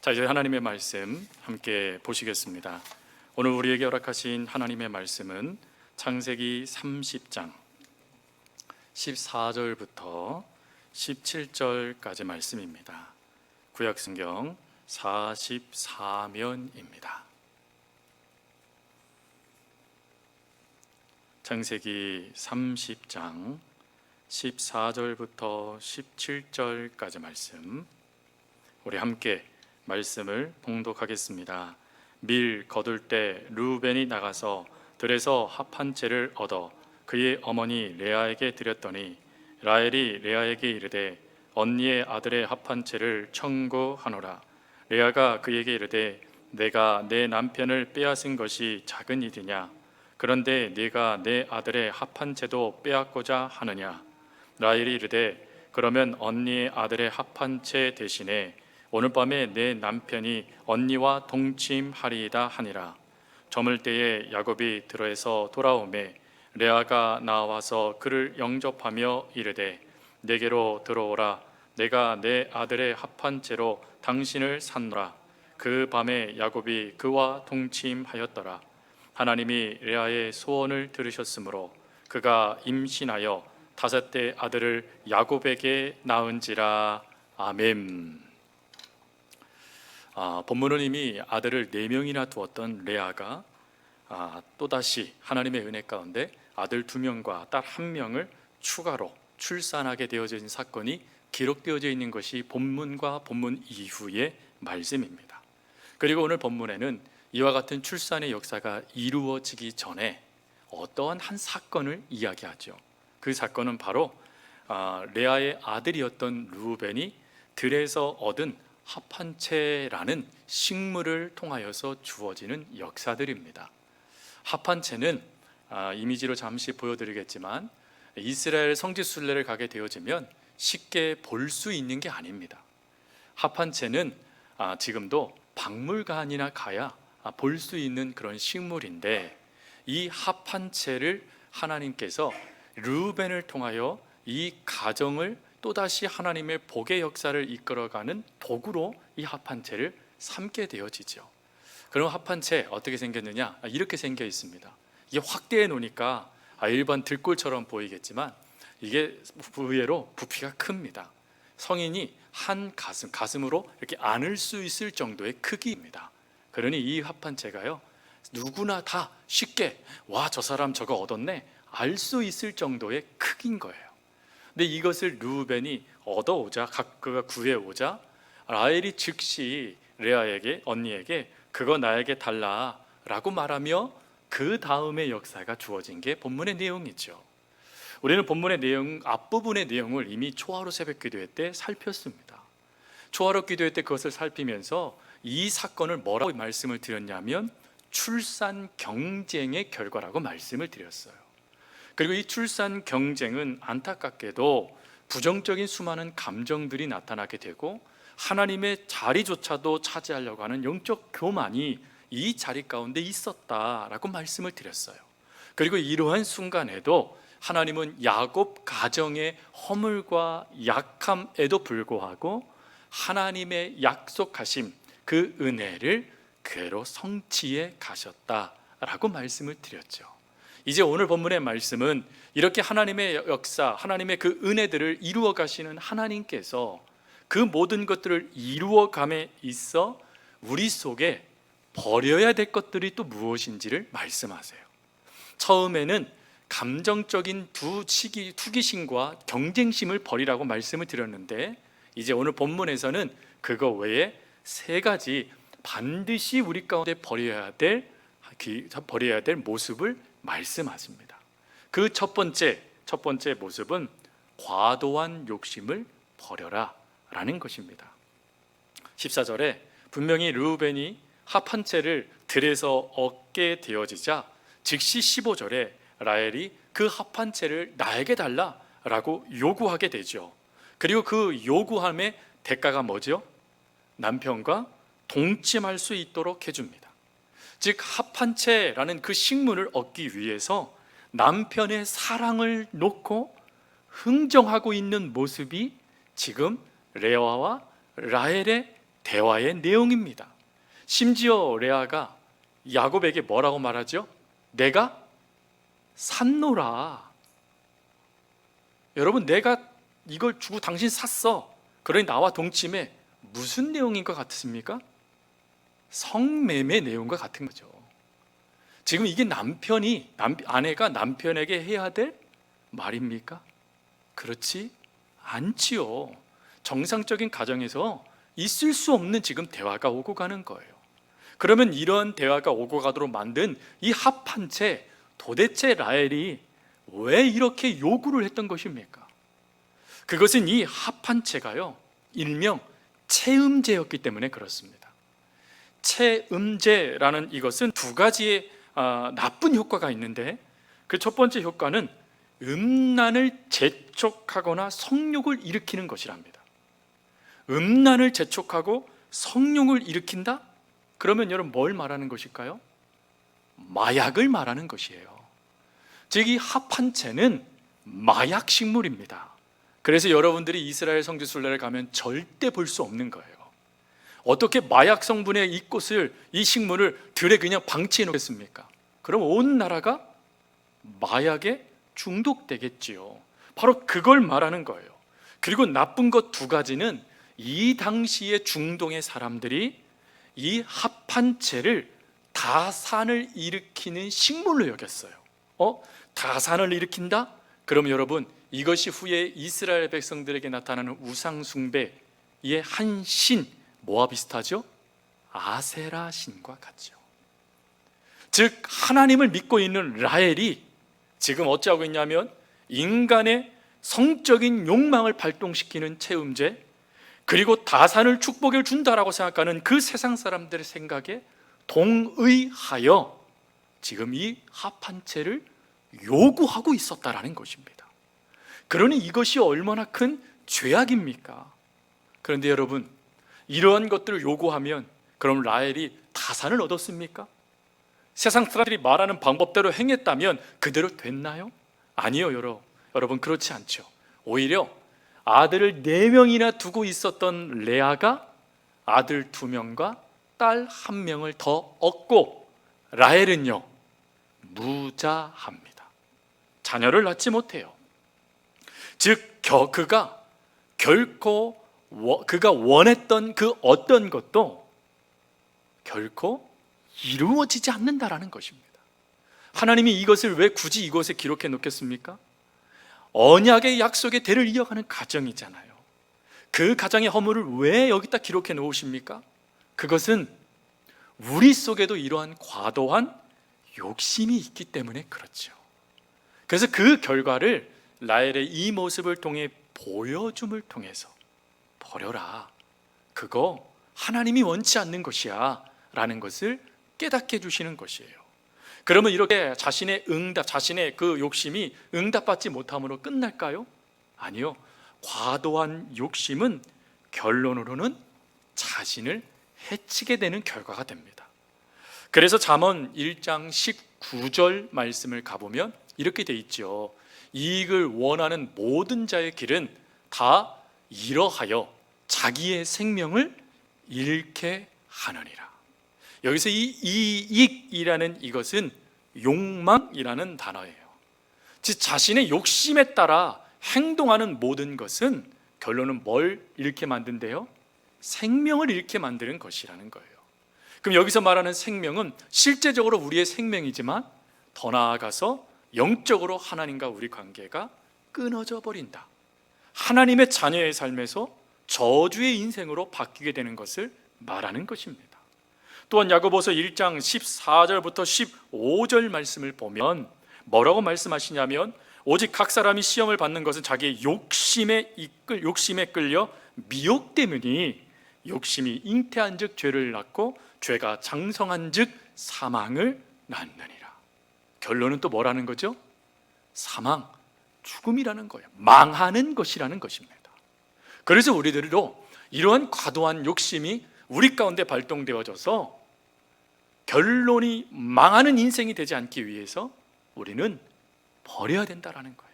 자, 이제 하나님의 말씀 함께 보시겠습니다. 오늘 우리에게 허락하신 하나님의 말씀은 창세기 30장 14절부터 17절까지 말씀입니다. 구약성경 44면입니다. 창세기 30장 14절부터 17절까지 말씀, 우리 함께 말씀을 봉독하겠습니다. 밀 거둘 때 르우벤이 나가서 들에서 합 한 채를 얻어 그의 어머니 레아에게 드렸더니 라헬이 레아에게 이르되 언니의 아들의 합 한 채를 청구하노라. 레아가 그에게 이르되 내가 내 남편을 빼앗은 것이 작은 일이냐? 그런데 네가 내 아들의 합 한 채도 빼앗고자 하느냐? 라헬이 이르되 그러면 언니의 아들의 합 한 채 대신에 오늘 밤에 내 남편이 언니와 동침하리이다 하니라. 저물 때에 야곱이 들어에서 돌아오매 레아가 나와서 그를 영접하며 이르되 내게로 들어오라. 내가 내 아들의 합 한 채로 당신을 샀노라. 그 밤에 야곱이 그와 동침하였더라. 하나님이 레아의 소원을 들으셨으므로 그가 임신하여 5대 아들을 야곱에게 낳은지라. 아멘. 본문은 이미 아들을 4명이나 두었던 레아가 또다시 하나님의 은혜 가운데 아들 2명과 딸 1명을 추가로 출산하게 되어진 사건이 기록되어져 있는 것이 본문과 본문 이후의 말씀입니다. 그리고 오늘 본문에는 이와 같은 출산의 역사가 이루어지기 전에 어떠한 한 사건을 이야기하죠. 그 사건은 바로 레아의 아들이었던 르우벤이 들에서 얻은 합 한 채라는 식물을 통하여서 주어지는 역사들입니다. 합 한 채는 이미지로 잠시 보여드리겠지만 이스라엘 성지 순례를 가게 되어지면 쉽게 볼 수 있는 게 아닙니다. 합 한 채는 지금도 박물관이나 가야 볼 수 있는 그런 식물인데, 이 합 한 채를 하나님께서 르우벤을 통하여 이 가정을 또다시 하나님의 복의 역사를 이끌어가는 도구로 이 합 한 채를 삼게 되어지죠. 그럼 합 한 채 어떻게 생겼느냐? 이렇게 생겨 있습니다. 이게 확대해 놓으니까 일반 들골처럼 보이겠지만 이게 의외로 부피가 큽니다. 성인이 한 가슴으로 이렇게 안을 수 있을 정도의 크기입니다. 그러니 이 합 한 채가요, 누구나 다 쉽게 와, 저 사람 저거 얻었네 알 수 있을 정도의 크기인 거예요. 근데 이것을 르우벤이 얻어오자, 그가 구해오자 라헬이 즉시 레아에게, 언니에게 그거 나에게 달라라고 말하며 그 다음의 역사가 주어진 게 본문의 내용이죠. 우리는 본문의 내용, 앞부분의 내용을 이미 초하루 새벽기도회 때 살폈습니다. 초하루 기도회 때 그것을 살피면서 이 사건을 뭐라고 말씀을 드렸냐면 출산 경쟁의 결과라고 말씀을 드렸어요. 그리고 이 출산 경쟁은 안타깝게도 부정적인 수많은 감정들이 나타나게 되고 하나님의 자리조차도 차지하려고 하는 영적 교만이 이 자리 가운데 있었다라고 말씀을 드렸어요. 그리고 이러한 순간에도 하나님은 야곱 가정의 허물과 약함에도 불구하고 하나님의 약속하심, 그 은혜를 그대로 성취해 가셨다라고 말씀을 드렸죠. 이제 오늘 본문의 말씀은 이렇게 하나님의 역사, 하나님의 그 은혜들을 이루어 가시는 하나님께서 그 모든 것들을 이루어감에 있어 우리 속에 버려야 될 것들이 또 무엇인지를 말씀하세요. 처음에는 감정적인 투기심과 경쟁심을 버리라고 말씀을 드렸는데, 이제 오늘 본문에서는 그거 외에 3가지 반드시 우리 가운데 버려야 될 모습을 말씀하십니다. 그 첫 번째 모습은 과도한 욕심을 버려라 라는 것입니다. 14절에 분명히 르우벤이 합 한 채를 들에서 얻게 되어지자 즉시 15절에 라헬이 그 합 한 채를 나에게 달라라고 요구하게 되죠. 그리고 그 요구함의 대가가 뭐죠? 남편과 동침할 수 있도록 해줍니다. 즉 합 한 채라는 그 식물을 얻기 위해서 남편의 사랑을 놓고 흥정하고 있는 모습이 지금 레아와 라헬의 대화의 내용입니다. 심지어 레아가 야곱에게 뭐라고 말하죠? 내가 샀노라. 여러분, 내가 이걸 주고 당신 샀어. 그러니 나와 동침해. 무슨 내용인 것 같습니까? 성매매 내용과 같은 거죠. 지금 이게 아내가 남편에게 해야 될 말입니까? 그렇지 않지요. 정상적인 가정에서 있을 수 없는 지금 대화가 오고 가는 거예요. 그러면 이런 대화가 오고 가도록 만든 이 합한 채, 도대체 라헬이 왜 이렇게 요구를 했던 것입니까? 그것은 이 합한 채가요, 일명 채음제였기 때문에 그렇습니다. 채음제라는 이것은 두 가지의 나쁜 효과가 있는데, 그 첫 번째 효과는 음란을 재촉하거나 성욕을 일으키는 것이랍니다. 음란을 재촉하고 성욕을 일으킨다? 그러면 여러분 뭘 말하는 것일까요? 마약을 말하는 것이에요. 즉 이 합한채는 마약 식물입니다. 그래서 여러분들이 이스라엘 성지순례를 가면 절대 볼 수 없는 거예요. 어떻게 마약 성분의 이 식물을 들에 그냥 방치해 놓겠습니까? 그럼 온 나라가 마약에 중독되겠지요. 바로 그걸 말하는 거예요. 그리고 나쁜 것 두 가지는 이 당시의 중동의 사람들이 이 합한채를 다산을 일으키는 식물로 여겼어요. 다산을 일으킨다? 그럼 여러분, 이것이 후에 이스라엘 백성들에게 나타나는 우상 숭배의 한 신, 뭐와 비슷하죠? 아세라 신과 같죠. 즉 하나님을 믿고 있는 라헬이 지금 어찌하고 있냐면, 인간의 성적인 욕망을 발동시키는 채음제, 그리고 다산을 축복을 준다라고 생각하는 그 세상 사람들의 생각에 동의하여 지금 이 합한채를 요구하고 있었다라는 것입니다. 그러니 이것이 얼마나 큰 죄악입니까? 그런데 여러분, 이러한 것들을 요구하면 그럼 라헬이 다산을 얻었습니까? 세상 사람들이 말하는 방법대로 행했다면 그대로 됐나요? 아니요, 여러분, 그렇지 않죠. 오히려 아들을 4명이나 두고 있었던 레아가 아들 2명과 딸 1명을 더 얻고, 라헬은요 무자합니다. 자녀를 낳지 못해요. 즉 그가 결코 그가 원했던 그 어떤 것도 결코 이루어지지 않는다라는 것입니다. 하나님이 이것을 왜 굳이 이곳에 기록해 놓겠습니까? 언약의 약속의 대를 이어가는 가정이잖아요. 그 가정의 허물을 왜 여기다 기록해 놓으십니까? 그것은 우리 속에도 이러한 과도한 욕심이 있기 때문에 그렇죠. 그래서 그 결과를 라헬의 이 모습을 통해 보여줌을 통해서, 버려라, 그거 하나님이 원치 않는 것이야 라는 것을 깨닫게 해주시는 것이에요. 그러면 이렇게 자신의 그 욕심이 응답받지 못함으로 끝날까요? 아니요. 과도한 욕심은 결론으로는 자신을 해치게 되는 결과가 됩니다. 그래서 잠언 1장 19절 말씀을 가보면 이렇게 돼 있죠. 이익을 원하는 모든 자의 길은 다 이러하여 자기의 생명을 잃게 하느니라. 여기서 이 이익이라는 이것은 욕망이라는 단어예요. 즉 자신의 욕심에 따라 행동하는 모든 것은 결론은 뭘 잃게 만든대요? 생명을 잃게 만드는 것이라는 거예요. 그럼 여기서 말하는 생명은 실제적으로 우리의 생명이지만 더 나아가서 영적으로 하나님과 우리 관계가 끊어져 버린다. 하나님의 자녀의 삶에서 저주의 인생으로 바뀌게 되는 것을 말하는 것입니다. 또한 야고보서 1장 14절부터 15절 말씀을 보면 뭐라고 말씀하시냐면, 오직 각 사람이 시험을 받는 것은 자기의 욕심에 끌려 미혹되느니 욕심이 잉태한즉 죄를 낳고 죄가 장성한즉 사망을 낳느니라. 결론은 또 뭐라는 거죠? 사망, 죽음이라는 거예요. 망하는 것이라는 것입니다. 그래서 우리들도 이러한 과도한 욕심이 우리 가운데 발동되어져서 결론이 망하는 인생이 되지 않기 위해서 우리는 버려야 된다라는 거예요.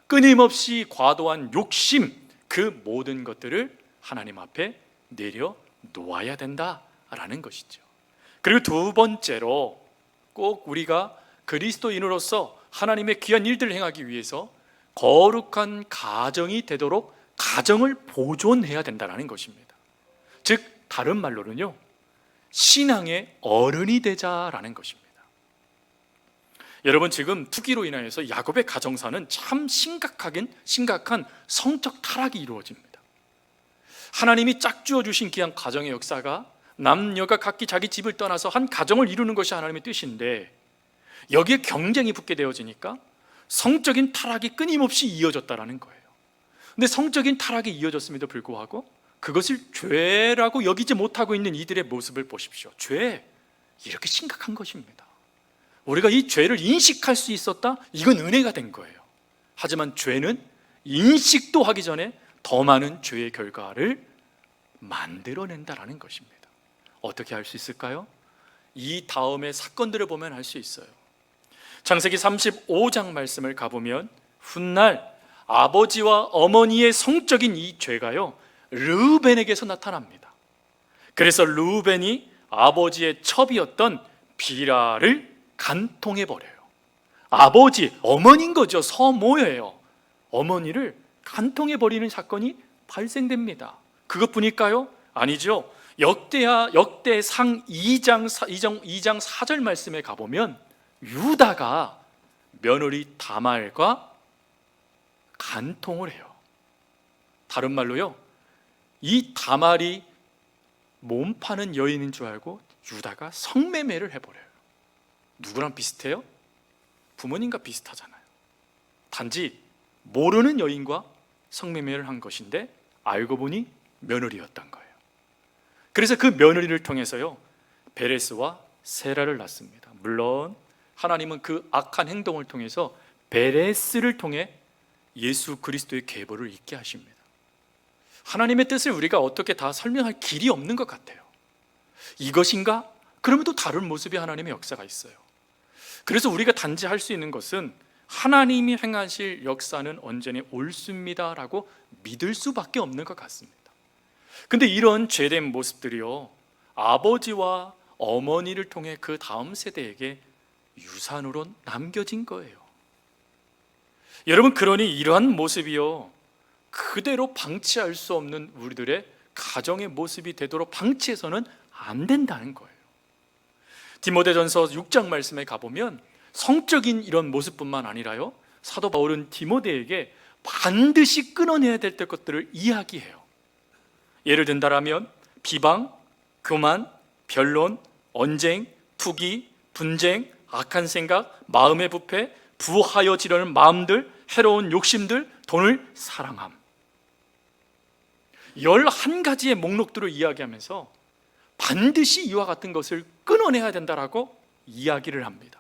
끊임없이 과도한 욕심, 그 모든 것들을 하나님 앞에 내려 놓아야 된다라는 것이죠. 그리고 두 번째로 꼭 우리가 그리스도인으로서 하나님의 귀한 일들을 행하기 위해서 거룩한 가정이 되도록 가정을 보존해야 된다는 것입니다. 즉 다른 말로는요, 신앙의 어른이 되자라는 것입니다. 여러분, 지금 투기로 인하여서 야곱의 가정사는 참 심각한 성적 타락이 이루어집니다. 하나님이 짝지어 주신 귀한 가정의 역사가 남녀가 각기 자기 집을 떠나서 한 가정을 이루는 것이 하나님의 뜻인데, 여기에 경쟁이 붙게 되어지니까 성적인 타락이 끊임없이 이어졌다는 거예요. 근데 성적인 타락이 이어졌음에도 불구하고 그것을 죄라고 여기지 못하고 있는 이들의 모습을 보십시오. 죄, 이렇게 심각한 것입니다. 우리가 이 죄를 인식할 수 있었다? 이건 은혜가 된 거예요. 하지만 죄는 인식도 하기 전에 더 많은 죄의 결과를 만들어낸다라는 것입니다. 어떻게 할 수 있을까요? 이 다음의 사건들을 보면 알 수 있어요. 창세기 35장 말씀을 가보면 훗날 아버지와 어머니의 성적인 이 죄가요, 르우벤에게서 나타납니다. 그래서 르우벤이 아버지의 첩이었던 비라를 간통해버려요. 아버지, 어머니인 거죠. 서모예요. 어머니를 간통해버리는 사건이 발생됩니다. 그것뿐일까요? 아니죠. 역대상 2장 4절 말씀에 가보면 유다가 며느리 다말과 간통을 해요. 다른 말로요, 이 다말이 몸 파는 여인인 줄 알고 유다가 성매매를 해버려요. 누구랑 비슷해요? 부모님과 비슷하잖아요. 단지 모르는 여인과 성매매를 한 것인데 알고 보니 며느리였던 거예요. 그래서 그 며느리를 통해서요, 베레스와 세라를 낳습니다. 물론 하나님은 그 악한 행동을 통해서 베레스를 통해 예수 그리스도의 계보를 있게 하십니다. 하나님의 뜻을 우리가 어떻게 다 설명할 길이 없는 것 같아요. 이것인가? 그러면 또 다른 모습의 하나님의 역사가 있어요. 그래서 우리가 단지 할 수 있는 것은 하나님이 행하실 역사는 언제나 옳습니다라고 믿을 수밖에 없는 것 같습니다. 근데 이런 죄된 모습들이요, 아버지와 어머니를 통해 그 다음 세대에게 유산으로 남겨진 거예요. 여러분, 그러니 이러한 모습이요, 그대로 방치할 수 없는 우리들의 가정의 모습이 되도록 방치해서는 안 된다는 거예요. 디모데전서 6장 말씀에 가보면 성적인 이런 모습뿐만 아니라요, 사도 바울은 디모데에게 반드시 끊어내야 될 것들을 이야기해요. 예를 든다라면 비방, 교만, 변론, 언쟁, 투기, 분쟁, 악한 생각, 마음의 부패, 부하여 지려는 마음들, 해로운 욕심들, 돈을 사랑함. 11가지의 목록들을 이야기하면서 반드시 이와 같은 것을 끊어내야 된다라고 이야기를 합니다.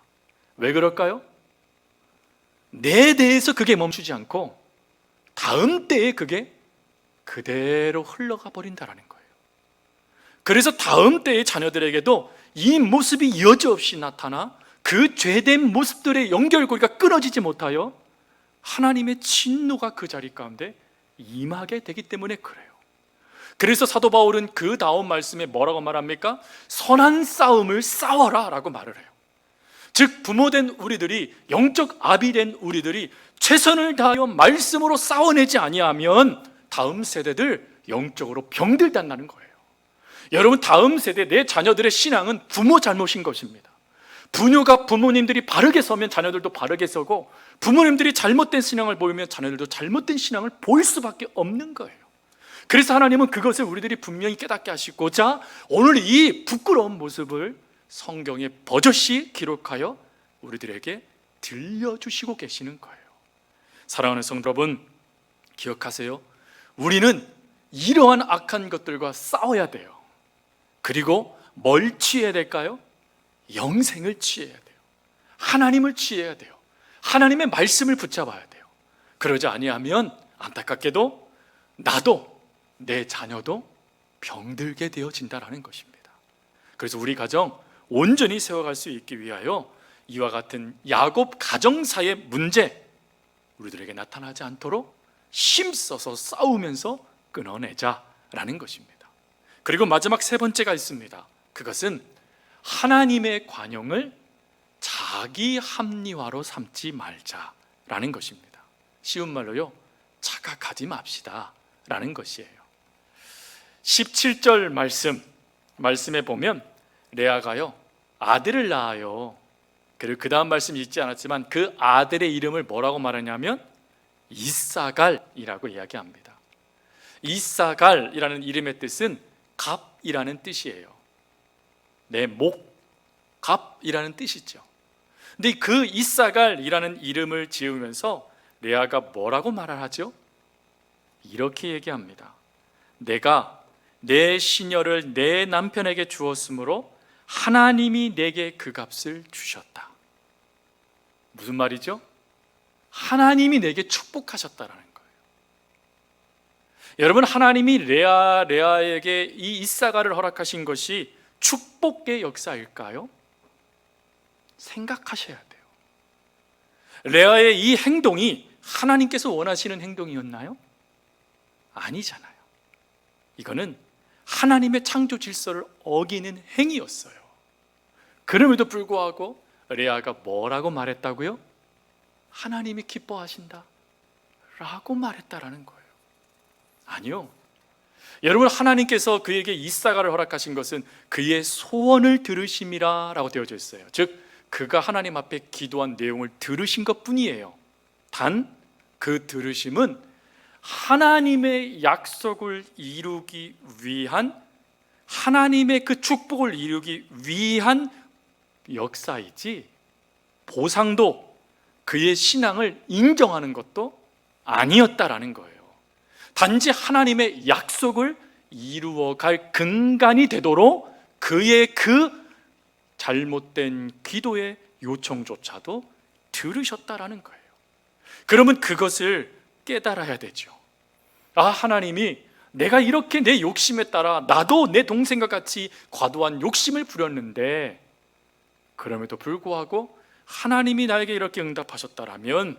왜 그럴까요? 내 대해서 그게 멈추지 않고 다음 때에 그게 그대로 흘러가 버린다라는 거예요. 그래서 다음 때의 자녀들에게도 이 모습이 여지없이 나타나 그 죄된 모습들의 연결고리가 끊어지지 못하여 하나님의 진노가 그 자리 가운데 임하게 되기 때문에 그래요. 그래서 사도 바울은 그 다음 말씀에 뭐라고 말합니까? 선한 싸움을 싸워라 라고 말을 해요. 즉 부모된 우리들이, 영적 아비된 우리들이 최선을 다하여 말씀으로 싸워내지 아니하면 다음 세대들 영적으로 병들단다는 거예요. 여러분, 다음 세대 내 자녀들의 신앙은 부모 잘못인 것입니다. 부모님들이 바르게 서면 자녀들도 바르게 서고, 부모님들이 잘못된 신앙을 보이면 자녀들도 잘못된 신앙을 보일 수밖에 없는 거예요. 그래서 하나님은 그것을 우리들이 분명히 깨닫게 하시고자 오늘 이 부끄러운 모습을 성경에 버젓이 기록하여 우리들에게 들려주시고 계시는 거예요. 사랑하는 성도 여러분, 기억하세요. 우리는 이러한 악한 것들과 싸워야 돼요. 그리고 뭘 취해야 될까요? 영생을 취해야 돼요. 하나님을 취해야 돼요. 하나님의 말씀을 붙잡아야 돼요. 그러지 아니하면 안타깝게도 나도 내 자녀도 병들게 되어진다라는 것입니다. 그래서 우리 가정 온전히 세워갈 수 있기 위하여 이와 같은 야곱 가정사의 문제 우리들에게 나타나지 않도록 힘써서 싸우면서 끊어내자라는 것입니다. 그리고 마지막 세 번째가 있습니다. 그것은 하나님의 관용을 자기 합리화로 삼지 말자라는 것입니다. 쉬운 말로요, 착각하지 맙시다 라는 것이에요. 17절 말씀에 보면 레아가요 아들을 낳아요. 그리고 그 다음 말씀 읽지 않았지만 그 아들의 이름을 뭐라고 말하냐면 이사갈이라고 이야기합니다. 이사갈이라는 이름의 뜻은 갑이라는 뜻이에요. 내 목, 갑이라는 뜻이죠. 근데 그 이사갈이라는 이름을 지으면서 레아가 뭐라고 말을 하죠? 이렇게 얘기합니다. 내가 내 시녀를 내 남편에게 주었으므로 하나님이 내게 그 값을 주셨다. 무슨 말이죠? 하나님이 내게 축복하셨다라는 거예요. 여러분, 하나님이 레아에게 이 이사가를 허락하신 것이 축복의 역사일까요? 생각하셔야 돼요. 레아의 이 행동이 하나님께서 원하시는 행동이었나요? 아니잖아요. 이거는 하나님의 창조 질서를 어기는 행위였어요. 그럼에도 불구하고 레아가 뭐라고 말했다고요? 하나님이 기뻐하신다 라고 말했다라는 거예요. 아니요, 여러분, 하나님께서 그에게 이사가를 허락하신 것은 그의 소원을 들으심이라 라고 되어져 있어요. 즉 그가 하나님 앞에 기도한 내용을 들으신 것 뿐이에요. 단 그 들으심은 하나님의 약속을 이루기 위한, 하나님의 그 축복을 이루기 위한 역사이지, 보상도 그의 신앙을 인정하는 것도 아니었다라는 거예요. 단지 하나님의 약속을 이루어갈 근간이 되도록 그의 그 잘못된 기도의 요청조차도 들으셨다라는 거예요. 그러면 그것을 깨달아야 되죠. 아, 하나님이 내가 이렇게 내 욕심에 따라 나도 내 동생과 같이 과도한 욕심을 부렸는데 그럼에도 불구하고 하나님이 나에게 이렇게 응답하셨다라면,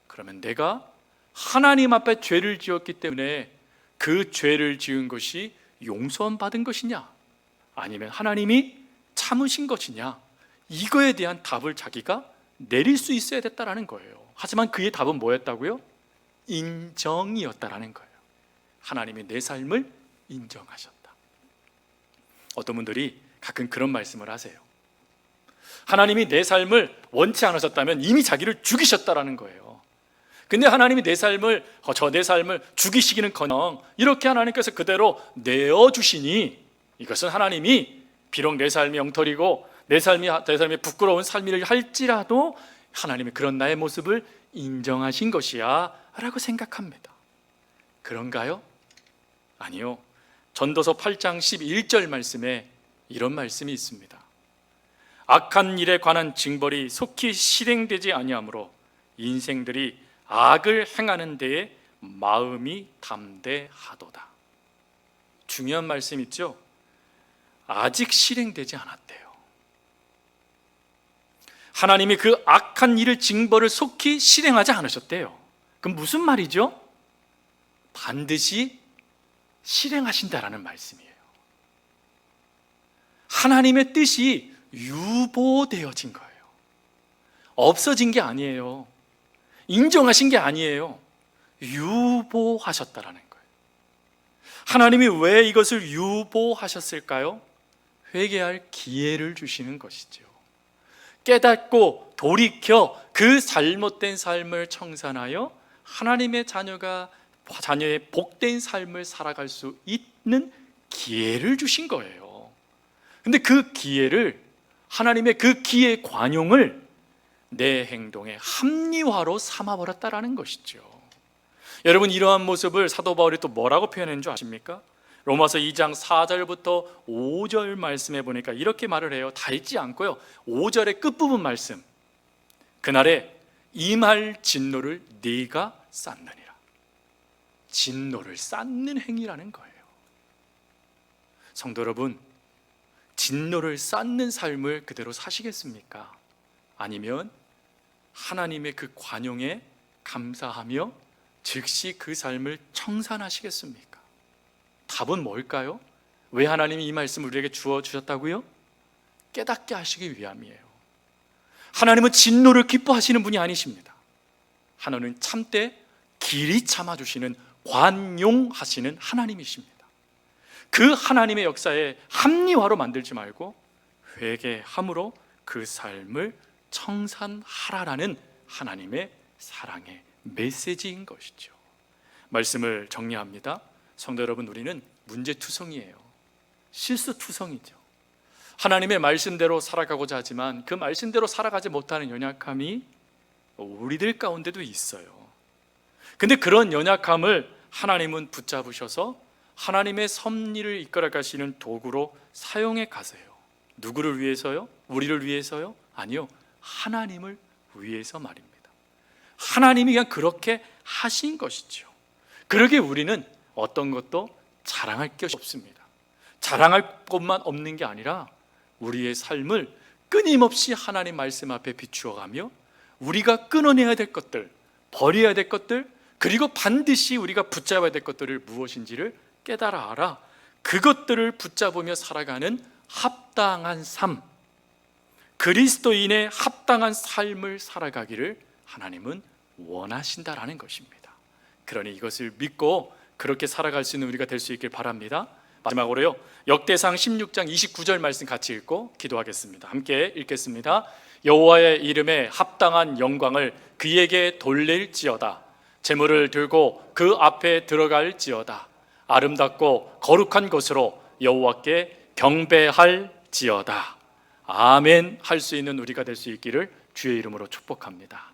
그러면 내가 하나님 앞에 죄를 지었기 때문에 그 죄를 지은 것이 용서받은 것이냐, 아니면 하나님이 참으신 것이냐, 이거에 대한 답을 자기가 내릴 수 있어야 됐다라는 거예요. 하지만 그의 답은 뭐였다고요? 인정이었다라는 거예요. 하나님이 내 삶을 인정하셨다. 어떤 분들이 가끔 그런 말씀을 하세요. 하나님이 내 삶을 원치 않으셨다면 이미 자기를 죽이셨다라는 거예요. 근데 하나님이 내 삶을 죽이시기는커녕 이렇게 하나님께서 그대로 내어주시니, 이것은 하나님이 비록 내 삶이 엉터리고 내 삶이 부끄러운 삶이라 할지라도 하나님이 그런 나의 모습을 인정하신 것이야 라고 생각합니다. 그런가요? 아니요. 전도서 8장 11절 말씀에 이런 말씀이 있습니다. 악한 일에 관한 징벌이 속히 실행되지 아니하므로 인생들이 악을 행하는 데에 마음이 담대하도다. 중요한 말씀 있죠? 아직 실행되지 않았대요. 하나님이 그 악한 일을 징벌을 속히 실행하지 않으셨대요. 그럼 무슨 말이죠? 반드시 실행하신다라는 말씀이에요. 하나님의 뜻이 유보되어진 거예요. 없어진 게 아니에요. 인정하신 게 아니에요. 유보하셨다라는 거예요. 하나님이 왜 이것을 유보하셨을까요? 회개할 기회를 주시는 것이죠. 깨닫고 돌이켜 그 잘못된 삶을 청산하여 하나님의 자녀의 복된 삶을 살아갈 수 있는 기회를 주신 거예요. 근데 그 기회를, 하나님의 그 기회 관용을 내 행동의 합리화로 삼아버렸다라는 것이죠. 여러분, 이러한 모습을 사도 바울이 또 뭐라고 표현했는 줄 아십니까? 로마서 2장 4절부터 5절 말씀에 보니까 이렇게 말을 해요. 다 읽지 않고요, 5절의 끝부분 말씀. 그날에 임할 진노를 네가 쌓느니라. 진노를 쌓는 행위라는 거예요. 성도 여러분, 진노를 쌓는 삶을 그대로 사시겠습니까? 아니면 하나님의 그 관용에 감사하며 즉시 그 삶을 청산하시겠습니까? 답은 뭘까요? 왜 하나님이 이 말씀을 우리에게 주어 주셨다고요? 깨닫게 하시기 위함이에요. 하나님은 진노를 기뻐하시는 분이 아니십니다. 하나님은 참되 길이 참아주시는 관용하시는 하나님이십니다. 그 하나님의 역사에 합리화로 만들지 말고 회개함으로 그 삶을 청산하라라는 하나님의 사랑의 메시지인 것이죠. 말씀을 정리합니다. 성도 여러분, 우리는 문제투성이에요. 실수투성이죠. 하나님의 말씀대로 살아가고자 하지만 그 말씀대로 살아가지 못하는 연약함이 우리들 가운데도 있어요. 근데 그런 연약함을 하나님은 붙잡으셔서 하나님의 섭리를 이끌어 가시는 도구로 사용해 가세요. 누구를 위해서요? 우리를 위해서요? 아니요, 하나님을 위해서 말입니다. 하나님이 그냥 그렇게 하신 것이죠. 그러기에 우리는 어떤 것도 자랑할 것이 없습니다. 자랑할 것만 없는 게 아니라 우리의 삶을 끊임없이 하나님 말씀 앞에 비추어가며 우리가 끊어내야 될 것들, 버려야 될 것들, 그리고 반드시 우리가 붙잡아야 될 것들을 무엇인지를 깨달아 알아 그것들을 붙잡으며 살아가는 합당한 삶, 그리스도인의 합당한 삶을 살아가기를 하나님은 원하신다라는 것입니다. 그러니 이것을 믿고 그렇게 살아갈 수 있는 우리가 될 수 있길 바랍니다. 마지막으로요, 역대상 16장 29절 말씀 같이 읽고 기도하겠습니다. 함께 읽겠습니다. 여호와의 이름에 합당한 영광을 그에게 돌릴지어다. 제물을 들고 그 앞에 들어갈지어다. 아름답고 거룩한 것으로 여호와께 경배할지어다. 아멘 할 수 있는 우리가 될 수 있기를 주의 이름으로 축복합니다.